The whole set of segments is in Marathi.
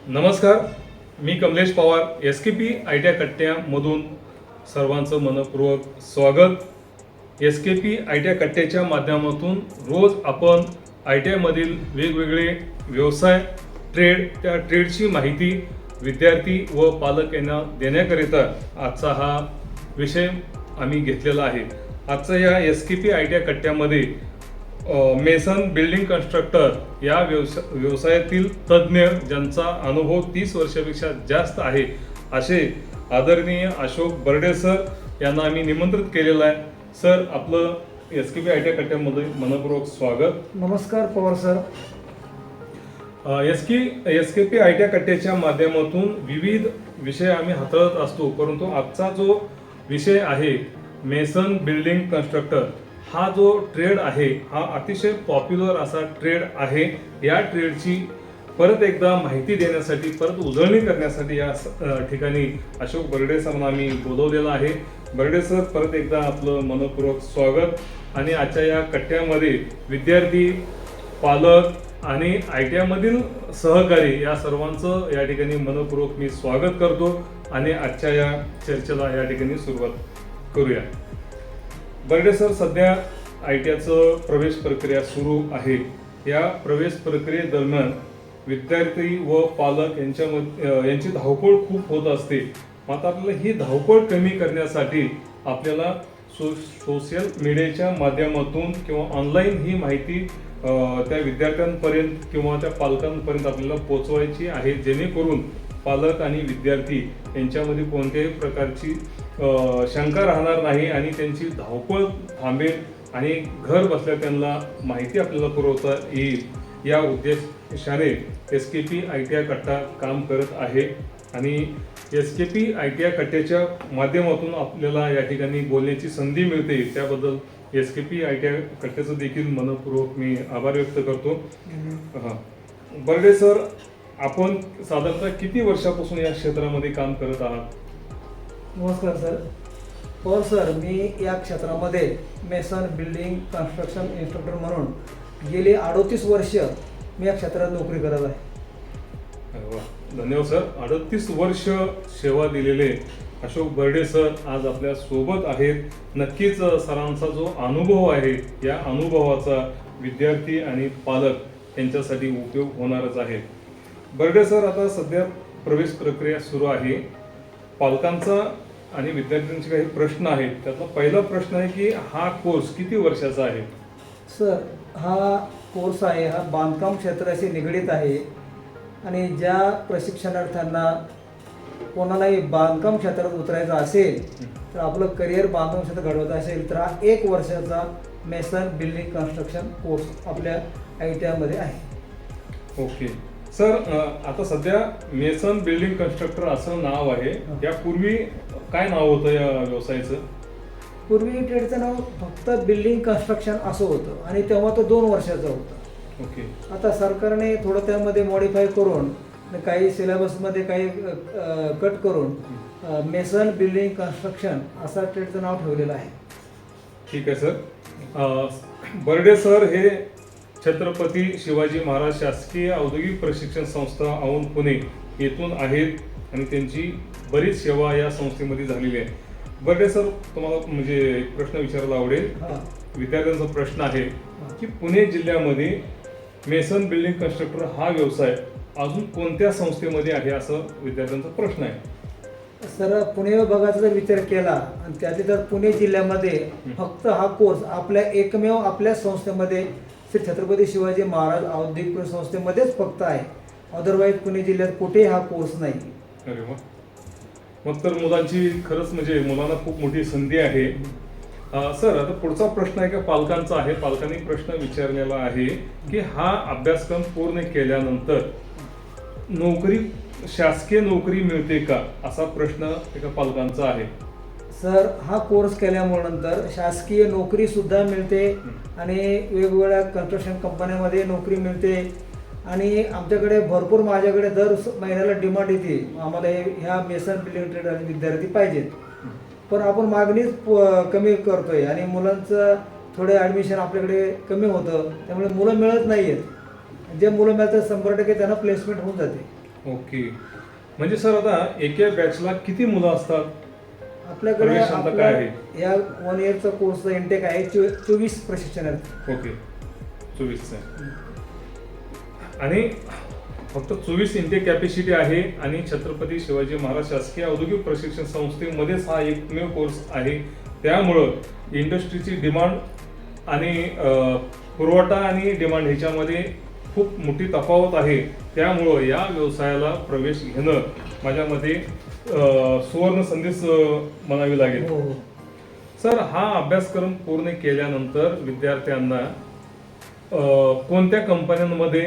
नमस्कार, मी कमलेश पवार SKP ITI कट्ट्यामधून सर्वांचं मनपूर्वक स्वागत। SKP ITI कट्ट्याच्या माध्यमातून रोज आपण ITI मधील वेगवेगळे व्यवसाय, ट्रेड, त्या ट्रेडची माहिती विद्यार्थी व पालक यांना देण्याकरिता आजचा हा विषय आम्ही घेतलेला आहे। आजच्या या SKP ITI कट्ट्यामध्ये मेसन बिल्डिंग कन्स्ट्रक्टर या व्यवसायातील तज्ज्ञ ज्यांचा अनुभव 30 वर्षापेक्षा जास्त आहे असे आदरणीय अशोक बर्डे सर यांना आम्ही निमंत्रित केलेलं आहे। सर, आपलं SKP ITI कट्ट्यामध्ये मनपूर्वक स्वागत। नमस्कार पवार सर। SKP ITI कट्ट्याच्या माध्यमातून विविध विषय आम्ही हाताळत असतो, परंतु आजचा जो विषय आहे मेसन बिल्डिंग कन्स्ट्रक्टर हा जो ट्रेड आहे हा अतिशय पॉप्युलर असा ट्रेड आहे। या ट्रेडची परत एकदा माहिती देण्यासाठी, परत उजळणी करण्यासाठी या ठिकाणी अशोक बर्डे सरांना आम्ही बोलवलेलं आहे। बर्डे सर, परत एकदा आपलं मनपूर्वक स्वागत। आणि आजच्या या कट्ट्यामध्ये विद्यार्थी, पालक आणि ITI मधील सहकारी या सर्वांचं या ठिकाणी मनपूर्वक मी स्वागत करतो आणि आजच्या या चर्चेला या ठिकाणी सुरुवात करूया। बर्डे सर, सध्या ITIचं प्रवेश प्रक्रिया सुरू आहे। या प्रवेश प्रक्रियेदरम्यान विद्यार्थी व पालक यांची धावपळ खूप होत असते। मात्र आपल्याला ही धावपळ कमी करण्यासाठी आपल्याला सोशल मीडियाच्या माध्यमातून किंवा ऑनलाईन ही माहिती त्या विद्यार्थ्यांपर्यंत किंवा त्या पालकांपर्यंत आपल्याला पोहोचवायची आहे, जेणेकरून पालक आणि विद्यार्थी यांच्यामध्ये कोणत्याही प्रकारची शंका राहणार नाही आणि त्यांची धावपळ थांबेल आणि घर बसल्या त्यांना माहिती आपल्याला पुरवता येईल। या उद्देशाने SKP ITI कट्टा काम करत आहे आणि SKP ITI कट्ट्याच्या माध्यमातून आपल्याला या ठिकाणी बोलण्याची संधी मिळते, त्याबद्दल SKP ITI कट्ट्याचं देखील मनपूर्वक मी आभार व्यक्त करतो। बर्डे सर, आपण साधारणतः किती वर्षापासून या क्षेत्रामध्ये काम करत आहात? नमस्कार सर। पवार सर, मी या क्षेत्रामध्ये मेसन बिल्डिंग कन्स्ट्रक्शन इन्स्ट्रक्टर म्हणून गेली 38 वर्ष मी या क्षेत्रात नोकरी करत आहे। धन्यवाद सर। 38 वर्ष सेवा दिलेले अशोक बर्डे सर आज आपल्या सोबत आहेत। नक्कीच सरांचा जो अनुभव आहे या अनुभवाचा विद्यार्थी आणि पालक यांच्यासाठी उपयोग होणारच आहे। बर्डे सर, आता सध्या प्रवेश प्रक्रिया सुरू आहे। पालकांचा आणि विद्यार्थ्यांचे काही प्रश्न आहेत, त्यातला पहिला प्रश्न आहे की हा कोर्स किती वर्षाचा आहे? सर, हा कोर्स आहे हा बांधकाम क्षेत्राशी निगडीत आहे आणि ज्या प्रशिक्षणार्थ्यांना कोणालाही बांधकाम क्षेत्रात उतरायचं असेल तर आपलं करिअर बांधकाम क्षेत्रात घडवायचं असेल तर हा 1 वर्षाचा मेसन बिल्डिंग कन्स्ट्रक्शन कोर्स आपल्या ITI मध्ये आहे। ओके सर, आता सध्या मेसन बिल्डिंग कन्स्ट्रक्टर असं नाव आहे, यापूर्वी काय नाव होतं या व्यवसायाचं? पूर्वी ट्रेडचं नाव फक्त बिल्डिंग कन्स्ट्रक्शन असं होतं आणि तेव्हा तो 2 वर्षाचा होता। ओके, आता सरकारने थोडं त्यामध्ये मॉडिफाय करून काही सिलेबसमध्ये काही कट करून मेसन बिल्डिंग कन्स्ट्रक्शन असा ट्रेडचं नाव ठेवलेलं आहे। ठीक आहे सर। बर्डे सर हे छत्रपती शिवाजी महाराज शासकीय औद्योगिक प्रशिक्षण संस्था औंध पुणे येथून आहेत आणि त्यांची बरीच सेवा या संस्थेमध्ये झालेली आहे। बर्डे सर, तुम्हाला म्हणजे एक प्रश्न विचारायला आवडेल। विद्यार्थ्यांचा प्रश्न आहे की पुणे जिल्ह्यामध्ये मेसन बिल्डिंग कन्स्ट्रक्टर हा व्यवसाय अजून कोणत्या संस्थेमध्ये आहे, असं विद्यार्थ्यांचा प्रश्न आहे। सर, पुणे विभागाचा जर विचार केला आणि त्यातले तर पुणे जिल्ह्यामध्ये फक्त हा कोर्स एकमेव आपल्या संस्थेमध्ये श्री छत्रपती शिवाजी महाराज औद्योगिक संस्थेमध्येच फक्त आहे। अदरवाईज पुणे जिल्ह्यात कुठेही हा कोर्स नाही। अरे वा, मग तर मुलांची खरंच म्हणजे मुलांना खूप मोठी संधी आहे। सर, आता पुढचा प्रश्न आहे का पालकांचा आहे। पालकांनी प्रश्न विचारलेला आहे की हा अभ्यासक्रम पूर्ण केल्यानंतर नोकरी, शासकीय नोकरी मिळते का, असा प्रश्न एका पालकांचा आहे। सर, हा कोर्स केल्यामुळे नंतर शासकीय नोकरी सुद्धा मिळते आणि वेगवेगळ्या कन्स्ट्रक्शन कंपन्यांमध्ये नोकरी मिळते आणि आमच्याकडे भरपूर, माझ्याकडे दर महिन्याला डिमांड येते, आम्हाला ह्या मेसन बिल्डिंग ट्रेड विद्यार्थी पाहिजेत, पण आपण मागणीच कमी करतोय आणि मुलांचं थोडे ॲडमिशन आपल्याकडे कमी होतं, त्यामुळे मुलं मिळत नाही आहेत। जे मुलं मिळतात 100% त्यांना प्लेसमेंट होऊन जाते। ओके. म्हणजे सर आता एका बॅचला किती मुलं असतात? आपल्याकडे प्रवेश क्षमता आपल्या काय आहे? या 1 इयरचा कोर्सचा इंटेक आहे 24 प्रशिक्षणार्थी. ओके, 24 आहे. आणि फक्त 24 इंटेक कॅपॅसिटी आहे आणि छत्रपती शिवाजी महाराज शासकीय औद्योगिक प्रशिक्षण संस्थेमध्येच हा एकमेव कोर्स आहे. त्यामुळं इंडस्ट्रीची डिमांड आणि पुरवठा आणि डिमांड ह्याच्यामध्ये खूप मोठी तफावत आहे. त्यामुळं या व्यवसायाला प्रवेश घेणं माझ्या मते सुवर्ण संधीच म्हणावी लागेल. हो हो. सर, हा अभ्यासक्रम पूर्ण केल्यानंतर विद्यार्थ्यांना कोणत्या कंपन्यांमध्ये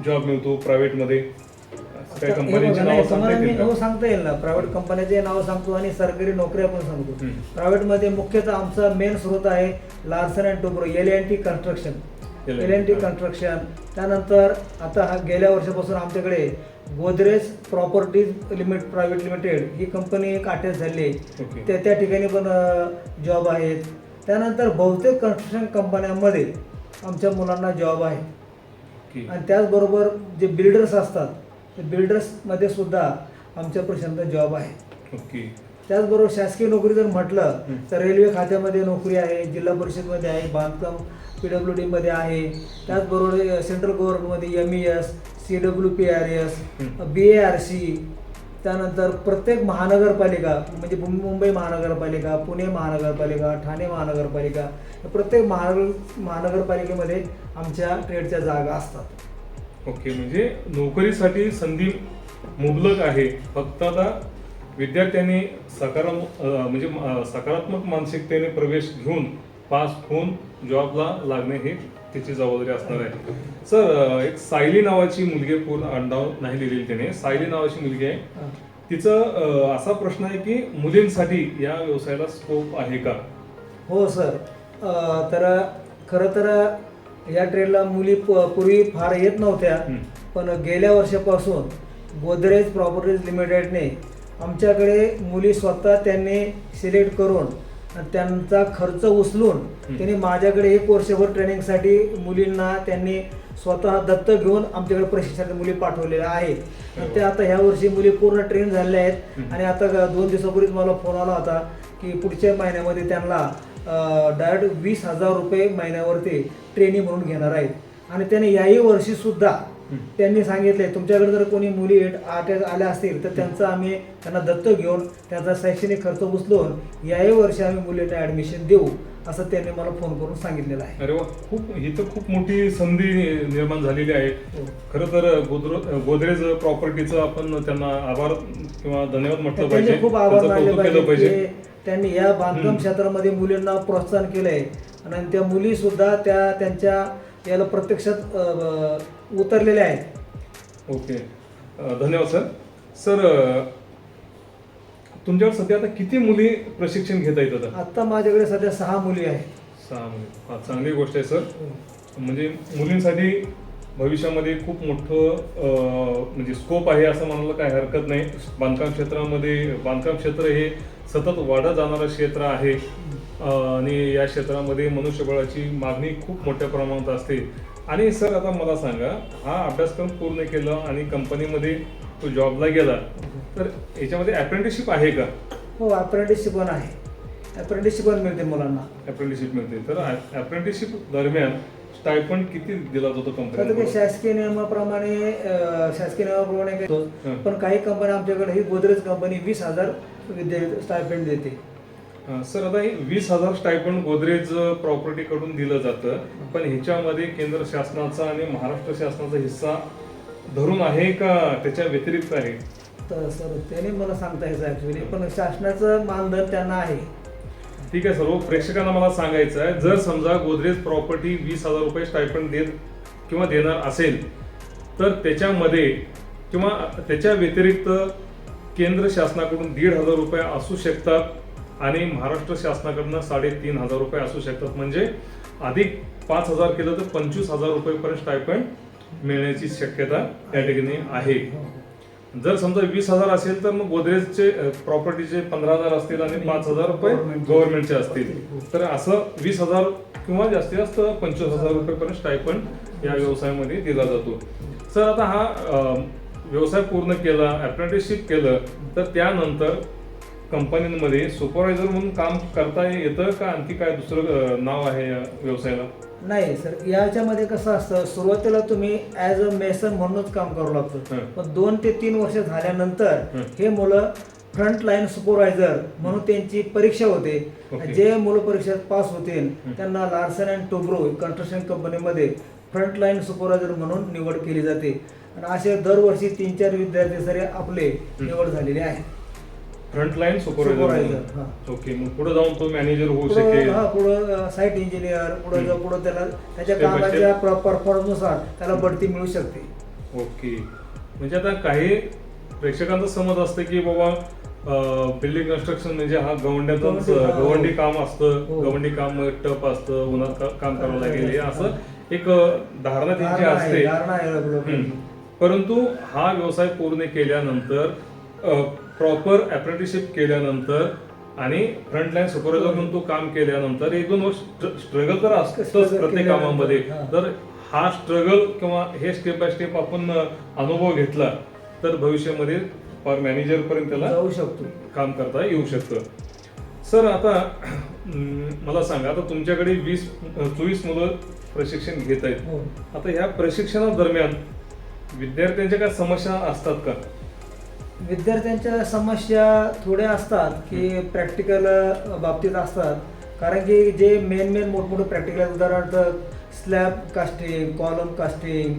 जॉब मिळतो? प्रायव्हेटमध्ये काही आता हे कंपन्यांची बघा, नावं नाही, सांगता तुम्हाला मी येतील का? हो सांगता येईल ना. प्रायव्हेट कंपन्याचे नाव सांगतो आणि सरकारी नोकऱ्या पण सांगतो. हम्म. प्रायव्हेटमध्ये मुख्यतः आमचा मेन स्रोत आहे Larsen and Toubro, L&T construction. L&T. Construction. त्यानंतर आता हा गेल्या वर्षापासून आमच्याकडे गोदरेज प्रॉपर्टीज प्रायव्हेट लिमिटेड ही कंपनी एक अटॅच झाली आहे. ओके. त्या ठिकाणी पण जॉब आहेत. त्यानंतर बहुतेक कन्स्ट्रक्शन कंपन्यांमध्ये आमच्या मुलांना जॉब आहे. ओके. आणि त्याचबरोबर जे बिल्डर्स असतात ते बिल्डर्समध्ये सुद्धा आमच्या प्रशांत जॉब आहे. ओके. त्याचबरोबर शासकीय नोकरी जर म्हटलं हं. तर रेल्वे खात्यामध्ये नोकरी आहे, जिल्हा परिषदमध्ये आहे, बांधकाम PWD मध्ये आहे. त्याचबरोबर सेंट्रल गव्हर्नमेंटमध्ये MES, CWPRS, हं. BARC. त्यानंतर प्रत्येक महानगरपालिका म्हणजे मुंबई महानगरपालिका, पुणे महानगरपालिका, ठाणे महानगरपालिका, या प्रत्येक महानगरपालिकेमध्ये आमच्या ट्रेडच्या जागा असतात. ओके. म्हणजे नोकरीसाठी संधी मुबलक आहे. फक्त आता विद्यार्थ्यांनी सकारात्मक मानसिकतेने प्रवेश घेऊन पास होऊन जॉबला लागणे हे त्याची जबाबदारी असणार आहे. सर, एक सायली नावाची मुलगी, पूर्ण आडनाव नाही लिहिलेली त्याने, सायली नावाची मुलगी आहे. हा. तिचं असा प्रश्न आहे की मुलींसाठी या व्यवसायाला स्कोप आहे का? हो सर. तर खरं तर या ट्रेडला मुली पूर्वी फार येत नव्हत्या. हं. पण गेल्या वर्षापासून गोदरेज प्रॉपर्टीज लिमिटेडने आमच्याकडे मुली स्वतः त्यांनी सिलेक्ट करून आणि त्यांचा खर्च उचलून त्यांनी माझ्याकडे 1 वर्षभर ट्रेनिंगसाठी मुलींना त्यांनी स्वतः दत्तक घेऊन आमच्याकडे प्रशिक्षणासाठी मुली पाठवलेल्या आहेत. आणि त्या आता ह्या वर्षी मुली पूर्ण ट्रेन झालेल्या आहेत. आणि आता 2 दिवसापूर्वीच मला फोन आला होता की पुढच्या महिन्यामध्ये त्यांना डायरेक्ट 20,000 रुपये महिन्यावरती ट्रेनिंग म्हणून घेणार आहेत. आणि त्याने याही वर्षी सुद्धा त्यांनी सांगितले तुमच्याकडे जर कोणी मुली आल्या असतील तर त्यांना दत्तक घेऊन त्यांचा शैक्षणिक खर्च उचलून याही वर्षी आम्ही मुलींना ऍडमिशन देऊ असं त्यांनी मला फोन करून सांगितलेलं आहे. अरे वा, ही तर खूप मोठी संधी निर्माण झालेली आहे. हो. खरं तर गोदरेज प्रॉपर्टीचं आपण त्यांना आभार किंवा धन्यवाद म्हटलं पाहिजे. त्यांचे खूप आभार त्यांचं मानले कौतुक केलं पाहिजे पाहिजे. की त्यांनी या बांधकाम क्षेत्रामध्ये मुलींना प्रोत्साहन केलंय आणि त्या मुली सुद्धा त्यांच्या याला प्रत्यक्षात उतरलेल्या आहेत. ओके. धन्यवाद सर. सर, तुमच्याकडे सध्या आता किती मुली प्रशिक्षण घेता येतात? आता माझ्याकडे सध्या 6 मुली आहेत. 6 मुली. हा, चांगली गोष्ट आहे सर. म्हणजे मुलींसाठी भविष्यामध्ये खूप मोठं म्हणजे स्कोप आहे असं म्हणायला काही हरकत नाही. बांधकाम क्षेत्र हे सतत वाढत जाणारं क्षेत्र आहे आणि या क्षेत्रामध्ये मनुष्यबळाची मागणी खूप मोठ्या प्रमाणात असते. आणि सर, आता मला सांगा, हा अभ्यासक्रम पूर्ण केला आणि कंपनीमध्ये तो जॉबला गेला तर याच्यामध्ये अप्रेंटिसशिप आहे का? हो, अप्रेंटिसशिप पण आहे. अप्रेंटिसशिप पण मिळते मुलांना. अप्रेंटिसशिप मिळते. तर अप्रेंटिसशिप दरम्यान स्टायफंड किती दिला जातो आता ते कंपनी? शासकीय नियमाप्रमाणे काय होतं, हं. पण काही कंपन्या आमच्याकडे ही गोदरेज कंपनी 20,000 स्टायपेंड देते. सर, आता हे 20,000 स्टायफंड गोदरेज प्रॉपर्टी कडून दिलं जातं, पण ह्याच्यामध्ये केंद्र शासनाचा आणि महाराष्ट्र शासनाचा हिस्सा धरून आहे का त्याच्या व्यतिरिक्त आहे? तर सर त्याने मला सांगता यायचं ऍक्च्युली, पण शासनाचं मानधन त्यांना आहे. ठीक आहे. सर्व प्रेक्षकांना मला सांगायचं आहे, जर समजा गोदरेज प्रॉपर्टी 20,000 रुपये स्टायफंड देत किंवा देणार असेल तर त्याच्यामध्ये किंवा त्याच्या व्यतिरिक्त केंद्र शासनाकडून 1,500 रुपये असू शकतात आणि महाराष्ट्र शासनाकडनं 3,500 रुपये असू शकतात. म्हणजे अधिक 5,000 केलं तर 25,000 रुपयेपर्यंत स्टायफंड मिळण्याची शक्यता या ठिकाणी आहे. जर समजा 20,000 असेल तर मग गोदरेजचे प्रॉपर्टीचे 15,000 असतील आणि 5,000 रुपये गव्हर्नमेंटचे असतील. तर असं 20,000 किंवा जास्तीत जास्त 25,000 रुपयेपर्यंत स्टायफंड या व्यवसायामध्ये दिला जातो. सर, आता हा व्यवसाय पूर्ण केला, अप्रेंटिसशिप केलं, तर त्यानंतर कंपनीमध्ये सुपरवायझर म्हणून काम करता येतं का आणखी काय दुसरं नाव आहे या व्यवसायाला? नाही सर, याच्यामध्ये कसं असतं, सुरुवातीला तुम्ही ॲज अ मेसन म्हणूनच काम करावं लागतं. पण 2 ते 3 वर्ष झाल्यानंतर हे मुलं फ्रंट लाईन सुपरवायझर म्हणून त्यांची परीक्षा होते. ओके. जे मुलं परीक्षेत पास होतील त्यांना लार्सन अँड टुब्रो कन्स्ट्रक्शन कंपनीमध्ये फ्रंट लाईन सुपरवायझर म्हणून निवड केली जाते. आणि असे दरवर्षी 3-4 विद्यार्थी सर आपले निवड झालेले आहे. Frontline supervisor. हां. ओके, मग पुढे जाऊन तो मॅनेजर होऊ पुढं शकेल. पुढं साईट इंजिनियर, पुढं त्याला त्याच्या Step by कामाच्या परफॉर्मन्सनुसार त्याला बढती मिळू शकते. ओके, म्हणजे आता काही प्रेक्षकांचा समज असतं की बाबा बिल्डिंग कन्स्ट्रक्शन म्हणजे हा गवंड्यातच गवंडी काम असतं, हो. गवंडी काम टप असतं, उन्हात काम करावं लागेल, हे असं एक धारणा त्यांची धारणा असते. आहे लोकांची. परंतु हा व्यवसाय पूर्ण केल्यानंतर, प्रॉपर अप्रेंटिसशिप केल्यानंतर आणि फ्रंटलाईन सुपरवायझर म्हणून तो काम केल्यानंतर 1-2 वर्ष स्ट्रगल तर असतंच प्रत्येक कामामध्ये. तर हा स्ट्रगल किंवा हे स्टेप बाय स्टेप आपण अनुभव घेतला तर भविष्यामध्ये मॅनेजर पर्यंत त्याला जाऊ शकतो, काम करता येऊ शकतं. सर आता मला सांगा, आता तुमच्याकडे 24 मुलं प्रशिक्षण घेत आहेत. हो. आता ह्या प्रशिक्षणादरम्यान विद्यार्थ्यांच्या काय समस्या असतात का? विद्यार्थ्यांच्या समस्या थोड्या असतात की प्रॅक्टिकल बाबतीत असतात. कारण की जे मेन मोठमोठे प्रॅक्टिकल, उदाहरणार्थ स्लॅब कास्टिंग, कॉलम कास्टिंग,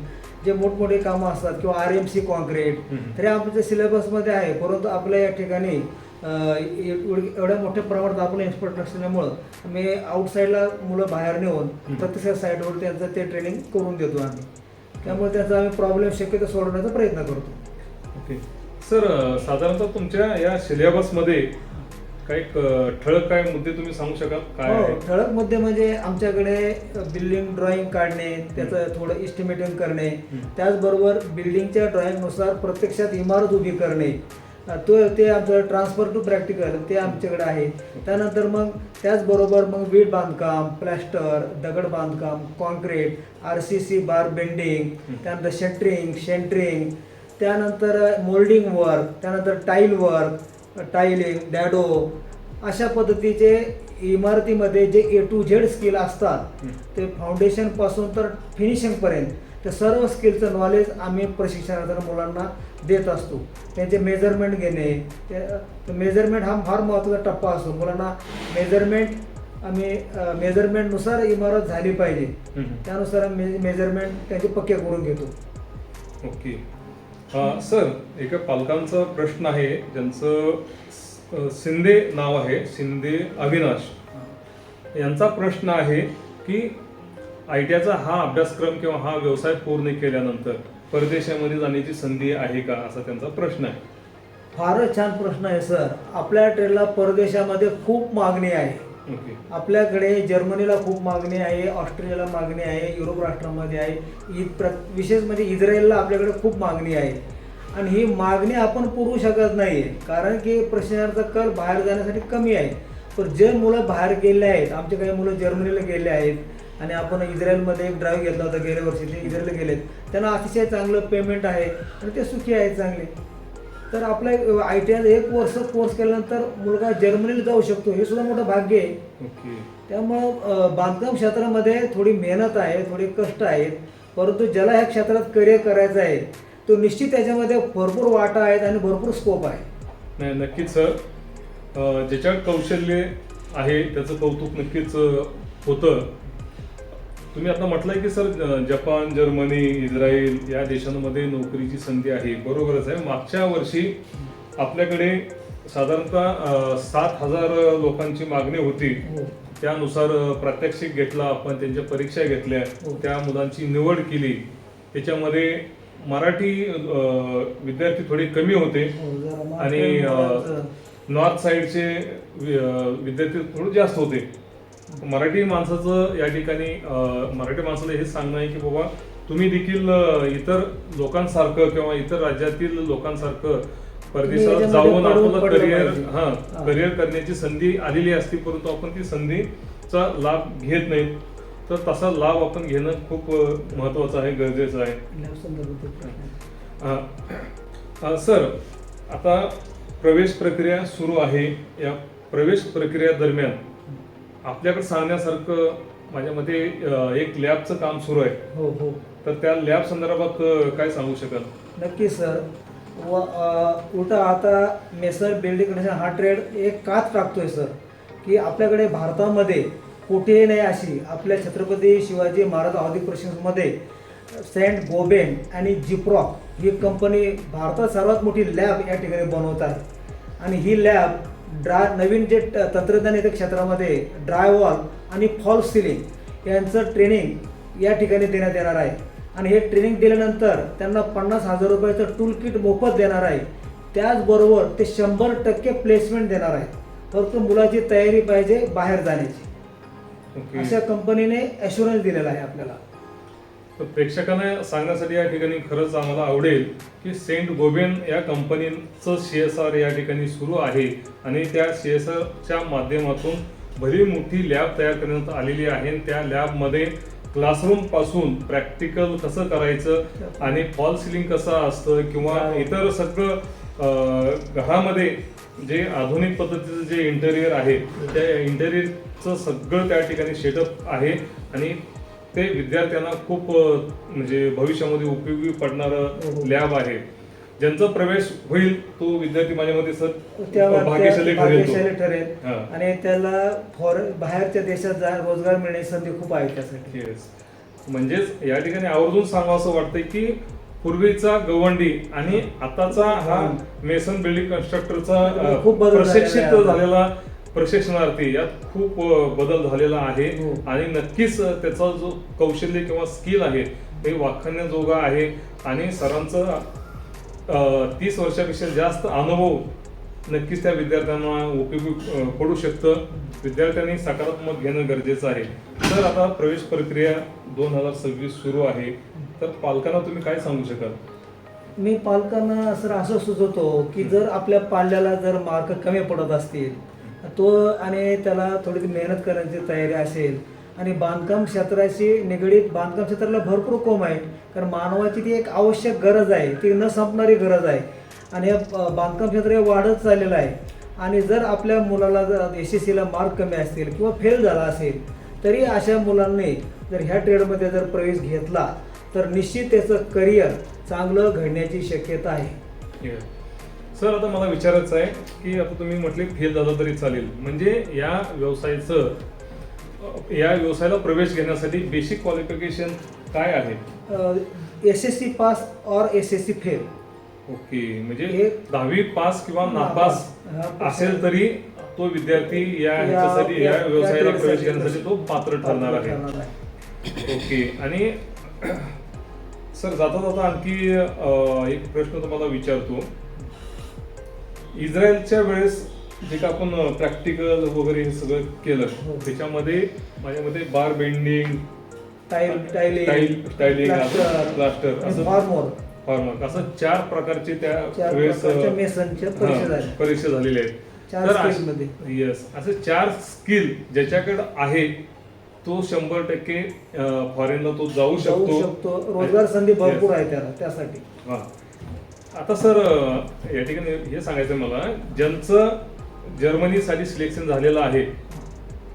जे मोठमोठे कामं असतात किंवा RMC कॉन्क्रीट, तरी आमच्या सिलेबसमध्ये आहे. परंतु आपल्या या ठिकाणी एवढ्या मोठ्या प्रमाणात आपलं एक्सपर्ट नसल्यामुळं मी आउटसाईडला मुलं बाहेर नेऊन प्रत्यक्ष साईडवर त्यांचं ते ट्रेनिंग करून देतो आम्ही. त्यामुळे त्याचा आम्ही प्रॉब्लेम शक्यतो सोडवण्याचा प्रयत्न करतो. ओके सर, साधारणतः तुमच्या या सिलेबसमध्ये काही ठळक काय मुद्दे तुम्ही सांगू शकाल काय आहे? ठळक मुद्दे म्हणजे आमच्याकडे बिल्डिंग ड्रॉइंग काढणे, त्याचं थोडं इस्टिमेटिंग करणे, त्याचबरोबर बिल्डिंगच्या ड्रॉइंगनुसार प्रत्यक्षात इमारत उभी करणे, ते आमचं ट्रान्सफर टू प्रॅक्टिकल ते आमच्याकडे आहे. त्यानंतर मग त्याचबरोबर मग वीट बांधकाम, प्लॅस्टर, दगड बांधकाम, कॉन्क्रीट, RCC बार बेंडिंग, त्यानंतर शटरिंग, शेंटरिंग, त्यानंतर मोल्डिंग वर्क, त्यानंतर टाईल वर्क, टायलिंग, डॅडो, अशा पद्धतीचे इमारतीमध्ये जे A to Z स्किल असतात ते फाउंडेशनपासून तर फिनिशिंगपर्यंत ते सर्व स्किलचं नॉलेज आम्ही प्रशिक्षणार्थी मुलांना देत असतो. त्यांचे मेजरमेंट घेणे, ते मेजरमेंट हा फार महत्त्वाचा टप्पा असतो. मुलांना आम्ही मेजरमेंटनुसार इमारत झाली पाहिजे, त्यानुसार मेजरमेंट त्यांचे पक्के करून घेतो. ओके सर, एका पालकांचा प्रश्न आहे, ज्यांचं शिंदे नाव आहे, शिंदे अविनाश यांचा प्रश्न आहे की ITIचा हा अभ्यासक्रम किंवा हा व्यवसाय पूर्ण केल्यानंतर परदेशामध्ये जाण्याची संधी आहे का, असा त्यांचा प्रश्न आहे. फारच छान प्रश्न आहे सर. आपल्या ट्रेडला परदेशामध्ये खूप मागणी आहे. ओके. आपल्याकडे जर्मनीला खूप मागणी आहे, ऑस्ट्रेलियाला मागणी आहे, युरोप राष्ट्रांमध्ये आहे, विशेष म्हणजे इस्रायलला आपल्याकडे खूप मागणी आहे. आणि ही मागणी आपण पुरवू शकत नाही आहे, कारण की प्रशिक्षणाचा कल बाहेर जाण्यासाठी कमी आहे. पण जे मुलं बाहेर गेले आहेत, आमचे काही मुलं जर्मनीला गेले आहेत आणि आपण इस्रायलमध्ये एक ड्राईव्ह घेतला होता गेल्या वर्षी, ते इस्रायलला गेलेत, त्यांना अतिशय चांगलं पेमेंट आहे आणि ते सुखी आहेत चांगले. तर आपल्या ITI 1 वर्ष कोर्स केल्यानंतर मुलगा जर्मनीला जाऊ शकतो, हे सुद्धा मोठं भाग्य आहे. ओके. त्यामुळं बांधकाम क्षेत्रामध्ये थोडी मेहनत आहे, थोडे कष्ट आहेत, परंतु ज्याला ह्या क्षेत्रात करिअर करायचं आहे तो निश्चित त्याच्यामध्ये भरपूर वाटा आहेत आणि भरपूर स्कोप आहे. नाही, नक्कीच सर, ज्याच्यात कौशल्य आहे त्याचं कौतुक नक्कीच होतं. तुम्ही आता म्हटलंय की सर जपान, जर्मनी, इस्रायल या देशांमध्ये नोकरीची संधी आहे. बरोबरच आहे. मागच्या वर्षी आपल्याकडे साधारणतः 7,000 लोकांची मागणी होती. त्यानुसार प्रात्यक्षिक घेतला आपण, त्यांच्या परीक्षा घेतल्या, त्या मुलांची निवड केली. त्याच्यामध्ये मराठी विद्यार्थी थोडे कमी होते आणि नॉर्थ साईडचे विद्यार्थी थोडे जास्त होते. मराठी माणसाचं या ठिकाणी मराठी माणसाला हेच सांगणं आहे की बाबा तुम्ही देखील इतर लोकांसारखं किंवा इतर राज्यातील लोकांसारखं परदेशात जाऊन आपलं करिअर करण्याची संधी आलेली असते, परंतु आपण ती संधीचा लाभ घेत नाही. तर तसा लाभ आपण घेणं खूप महत्त्वाचं आहे, गरजेचं आहे. सर, आता प्रवेश प्रक्रिया सुरू आहे. या प्रवेश प्रक्रिया दरम्यान आपल्याकडे सांगण्यासारखं माझ्या मते एक लॅबचं काम सुरू आहे. हो हो, तर त्या लॅब संदर्भात काय सांगू शकाल? नक्कीच सर. उलटा आता मेसन बिल्डिंग कंस्ट्रक्शन हा ट्रेड एक काच टाकतोय सर, की आपल्याकडे भारतामध्ये कुठेही नाही अशी आपल्या छत्रपती शिवाजी महाराज औद्योगिक प्रशिक्षणमध्ये सेंट गोबेन आणि जिप्रॉक ही कंपनी भारतात सर्वात मोठी लॅब या ठिकाणी बनवत आहे. आणि ही लॅब नवीन जे तंत्रज्ञान येतं क्षेत्रामध्ये ड्रायवॉल आणि फॉल सिलिंग यांचं ट्रेनिंग या ठिकाणी देण्यात येणार आहे. आणि हे ट्रेनिंग दिल्यानंतर त्यांना 50,000 रुपयाचं टूल किट मोफत देणार आहे. त्याचबरोबर ते 100% प्लेसमेंट देणार आहे. फक्त मुलाची तयारी पाहिजे बाहेर जाण्याची. अशा कंपनीने ॲश्युरन्स दिलेला आहे आपल्याला. तर प्रेक्षकांना सांगण्यासाठी या ठिकाणी खरंच आम्हाला आवडेल की सेंट गोबेन या कंपनीचं CSR या ठिकाणी सुरू आहे आणि त्या CSRच्या माध्यमातून भली मोठी लॅब तयार करण्यात आलेली आहे. त्या लॅबमध्ये क्लासरूम पासून प्रॅक्टिकल कसं करायचं आणि फॉल सिलिंग कसं असतं किंवा इतर सगळं घरामध्ये जे आधुनिक पद्धतीचं जे इंटेरियर आहे त्या इंटेरियरचं सगळं त्या ठिकाणी सेटअप आहे. आणि ते विद्यार्थ्यांना खूप म्हणजे भविष्यामध्ये उपयोगी पडणारं लॅब आहे. ज्यांचा प्रवेश होईल तो विद्यार्थी माझ्या मते सर भाग्यशाली ठरेल. आणि त्याला बाहेरच्या देशात रोजगार मिळण्याची संधी खूप आहे त्यासाठी. म्हणजेच या ठिकाणी आवर्जून सांगावं असं वाटतंय की पूर्वीचा गवंडी आणि आताचा हा मेसन बिल्डिंग कन्स्ट्रक्टरचा खूप प्रशिक्षित झालेला प्रशिक्षणार्थी यात खूप बदल झालेला आहे. आणि नक्कीच त्याचा जो कौशल्य किंवा स्किल आहे ते वाखाणण्याजोगा आहे. आणि सरांचं 30 वर्षापेक्षा जास्त अनुभव नक्कीच त्या विद्यार्थ्यांना उपयोगी पडू शकतं. विद्यार्थ्यांनी सकारात्मक घेणं गरजेचं आहे. तर आता प्रवेश प्रक्रिया 2026 सुरू आहे. तर पालकांना तुम्ही काय सांगू शकाल? मी पालकांना सर असं सुचवतो की जर आपल्या पाल्याला जर मार्क कमी पडत असतील तो आणि त्याला थोडी मेहनत करण्याची तयारी असेल आणि बांधकाम क्षेत्राशी निगडीत बांधकाम क्षेत्राला भरपूर कोम आहे. कारण मानवाची ती एक आवश्यक गरज आहे, ती न संपणारी गरज आहे. आणि बांधकाम क्षेत्र हे वाढत चाललेलं आहे. आणि जर आपल्या मुलाला जर SSCला मार्क कमी असतील किंवा फेल झाला असेल तरी अशा मुलांनी जर ह्या ट्रेडमध्ये जर प्रवेश घेतला तर निश्चित त्याचं करिअर चांगलं घडण्याची शक्यता आहे. सर, आता मला विचारायचं आहे की आता तुम्ही म्हटले फेल झालं तरी चालेल, म्हणजे या व्यवसायाला प्रवेश घेण्यासाठी बेसिक क्वालिफिकेशन काय आहे? SSC पास और SSC फेल. ओके, म्हणजे 10वी पास किंवा नापास असेल तरी तो विद्यार्थी या व्यवसायाला प्रवेश घेण्यासाठी तो पात्र ठरणार आहे. ओके. आणि सर, जाता जाता आणखी एक प्रश्न तुम्हाला विचारतो. इस्रायलच्या वेळेस जे का आपण प्रॅक्टिकल वगैरे हे सगळं केलं त्याच्यामध्ये माझ्यामध्ये बार बेंडिंग, टायलिंग, प्लास्टर असं फॉर्मवर्क असं 4 प्रकारचे त्या वेळेस परीक्षा झालेल्या आहेत. तर येस, असे 4 स्किल ज्याच्याकडे आहे तो 100% फॉरेनला तो जाऊ शकतो. रोजगार संधी भरपूर आहे त्यासाठी. आता सर, या ठिकाणी हे सांगायचं मला, ज्यांचं जर्मनीसाठी सिलेक्शन झालेलं आहे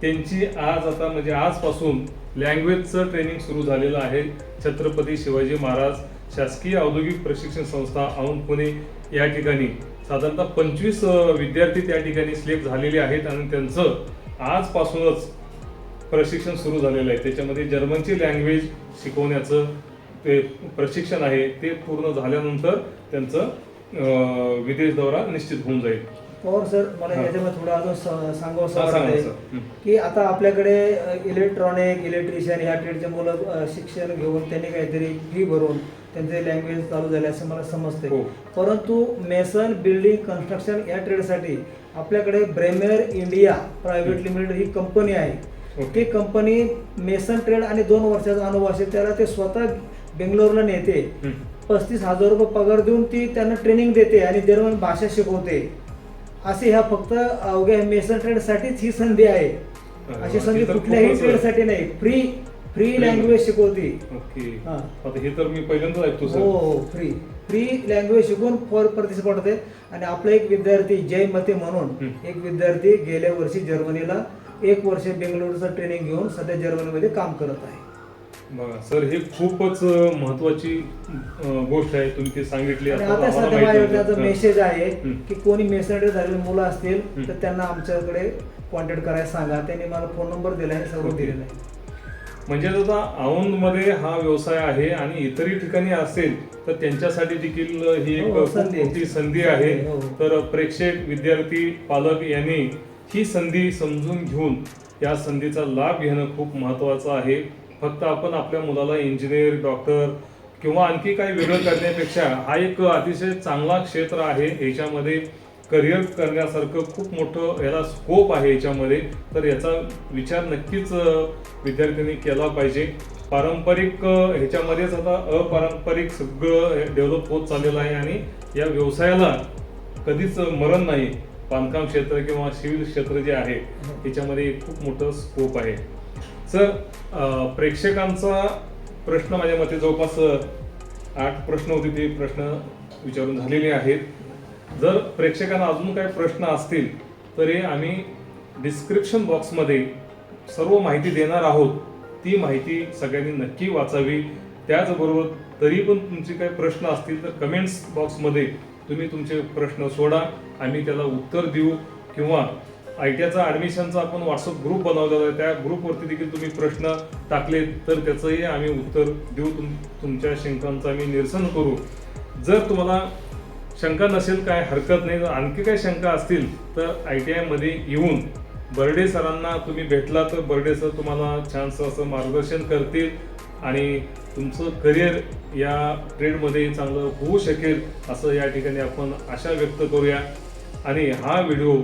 त्यांची आता म्हणजे आजपासून लँग्वेजचं ट्रेनिंग सुरू झालेलं आहे. छत्रपती शिवाजी महाराज शासकीय औद्योगिक प्रशिक्षण संस्था औंध पुणे या ठिकाणी साधारणतः 25 विद्यार्थी त्या ठिकाणी सिलेक्ट झालेले आहेत. आणि त्यांचं आजपासूनच प्रशिक्षण सुरू झालेलं आहे. त्याच्यामध्ये जर्मनची लँग्वेज शिकवण्याचं ते प्रशिक्षण आहे. ते पूर्ण झाल्यानंतर त्यांचं विदेश दौरा निश्चित होऊन जाईल. पवार सर, मला याच्यामध्ये थोडं अजून सांगावं वाटतंय की आता आपल्याकडे इलेक्ट्रॉनिक, इलेक्ट्रिशियन ह्या ट्रेडचे मुलं शिक्षण घेऊन त्यांनी काहीतरी फी भरून त्यांचे लँग्वेज चालू झाले असं मला समजते. परंतु मेसन बिल्डिंग कन्स्ट्रक्शन या ट्रेडसाठी आपल्याकडे ब्रेमेर इंडिया प्रायव्हेट लिमिटेड ही कंपनी आहे. ती कंपनी मेसन ट्रेड आणि 2 वर्षाचा अनुभव असेल त्याला ते स्वतः बेंगलोरला नेते. 35,000 रुपये पगार देऊन ती त्यांना ट्रेनिंग देते आणि जर्मन भाषा शिकवते. असे ह्या फक्त अवघ्या मेसन ट्रेडसाठीच ही संधी आहे. अशी संधी कुठल्याही ट्रेडसाठी नाही. फ्री लँग्वेज शिकवते. ओके. आता हे तर मी पहिल्यांदाच ऐकतो सर. हो, फ्री. फ्री लँग्वेज शिकून प्रतिसाद होते. आणि आपला एक विद्यार्थी जय मते म्हणून एक विद्यार्थी गेल्या वर्षी जर्मनीला 1 वर्ष बेंगळुरूचं ट्रेनिंग घेऊन सध्या जर्मनीमध्ये काम करत आहे. बघा सर, हे खूपच महत्वाची गोष्ट आहे, तुम्ही ती सांगितली. आणि आता आता आम्हाला सध्या माहिती माझ्या होतं. मेसेज आहे हं. की कोणी मेसनरी झालेली मुलं असतील हं. तर त्यांना आमच्याकडे कॉन्टॅक्ट करायला सांगा. त्यांनी मला फोन नंबर दिला आहे, सर्व ओके. दिलेलं आहे. म्हणजे आता औंधमध्ये हा व्यवसाय आहे आणि इतरही ठिकाणी असेल तर त्यांच्यासाठी देखील ही एक हो, खूप संधी आहे. मोठी संधी आहे. हो. तर प्रेक्षक, विद्यार्थी, पालक यांनी ही संधी समजून घेऊन या संधीचा लाभ घेणं खूप महत्त्वाचं आहे. फक्त आपण आपल्या मुलाला इंजिनियर, डॉक्टर किंवा आणखी काही वेगळं करण्यापेक्षा हा एक अतिशय चांगला क्षेत्र आहे. याच्यामध्ये करिअर करण्यासारखं खूप मोठं याला स्कोप आहे याच्यामध्ये. तर याचा विचार नक्कीच विद्यार्थ्यांनी केला पाहिजे. पारंपरिक ह्याच्यामध्येच आता अपारंपरिक सगळं डेव्हलप होत चाललेलं आहे आणि या व्यवसायाला कधीच मरण नाही. बांधकाम क्षेत्र किंवा सिव्हिल क्षेत्र जे आहे याच्यामध्ये खूप मोठं स्कोप आहे. सर, प्रेक्षकांचा प्रश्न माझ्या मते जवळपास 8 प्रश्न होते, ते प्रश्न विचारून झालेले आहेत. जर प्रेक्षकांना अजून काही प्रश्न असतील तर हे आम्ही डिस्क्रिप्शन बॉक्समध्ये सर्व माहिती देणार आहोत. ती माहिती सगळ्यांनी नक्की वाचावी. त्याचबरोबर तरी पण तुमचे काही प्रश्न असतील तर कमेंट्स बॉक्समध्ये तुम्ही तुमचे प्रश्न सोडा, आम्ही त्याला उत्तर देऊ. किंवा ITIचा ॲडमिशनचा आपण व्हॉट्सअप ग्रुप बनवलेला आहे, त्या ग्रुपवरती देखील तुम्ही प्रश्न टाकले तर त्याचंही आम्ही उत्तर देऊ. तुमच्या शंकांचं आम्ही निरसन करू. जर तुम्हाला शंका नसेल काय हरकत नाही, जर आणखी काही शंका असतील तर ITIमध्ये येऊन बर्डे सरांना तुम्ही भेटला तर बर्डे सर तुम्हाला छानसं असं मार्गदर्शन करतील आणि तुमचं करिअर या ट्रेडमध्ये चांगलं होऊ शकेल असं या ठिकाणी आपण आशा व्यक्त करूया. आणि हा व्हिडिओ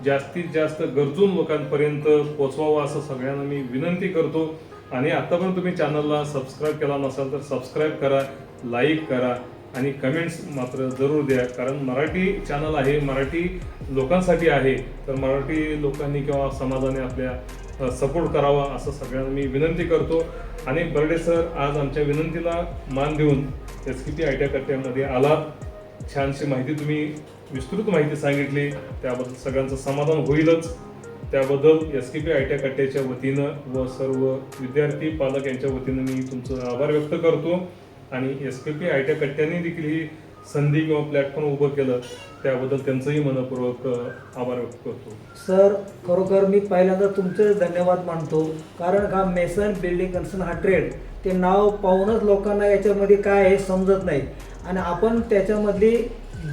जास्तीत जास्त गरजू लोकांपर्यंत पोचवावा असं सगळ्यांना मी विनंती करतो. आणि आतापर्यंत तुम्ही चॅनलला सबस्क्राईब केला नसाल तर सबस्क्राईब करा, लाईक करा आणि कमेंट्स मात्र जरूर द्या. कारण मराठी चॅनल आहे, मराठी लोकांसाठी आहे. तर मराठी लोकांनी किंवा समाजाने आपल्या सपोर्ट करावा असं सगळ्यांना मी विनंती करतो. आणि बर्डे सर, आज आमच्या विनंतीला मान देऊन SKP ITI कट्ट्यामध्ये आलात. छानशी माहिती तुम्ही, विस्तृत माहिती सांगितली, त्याबद्दल सगळ्यांचं समाधान होईलच. त्याबद्दल SKP ITI कट्ट्याच्या वतीनं व सर्व विद्यार्थी, पालक यांच्या वतीनं मी तुमचं आभार व्यक्त करतो. आणि SKP ITI कट्ट्यांनी देखील ही संधी किंवा प्लॅटफॉर्म उभं केलं त्याबद्दल त्यांचंही मनपूर्वक आभार व्यक्त करतो. सर, खरोखर मी पहिल्यांदा तुमचे धन्यवाद मानतो. कारण हा मेसन बिल्डिंग कन्स्ट्रक्शन हा ट्रेड, ते नाव पाहूनच लोकांना याच्यामध्ये काय आहे समजत नाही. आणि आपण त्याच्यामधली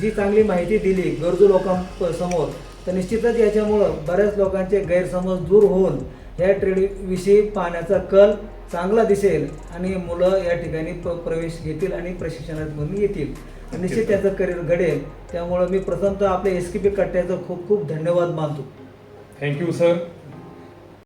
जी चांगली माहिती दिली गरजू लोकांसमोर, तर निश्चितच याच्यामुळं बऱ्याच लोकांचे गैरसमज दूर होऊन या ट्रेडविषयी पाहण्याचा कल चांगला दिसेल आणि मुलं या ठिकाणी प्रवेश घेतील आणि प्रशिक्षणामध्ये येतील. निश्चित त्याचं करिअर घडेल. त्यामुळं मी प्रथमतः आपल्या SKP कट्ट्याचं खूप खूप धन्यवाद मानतो. Thank you sir.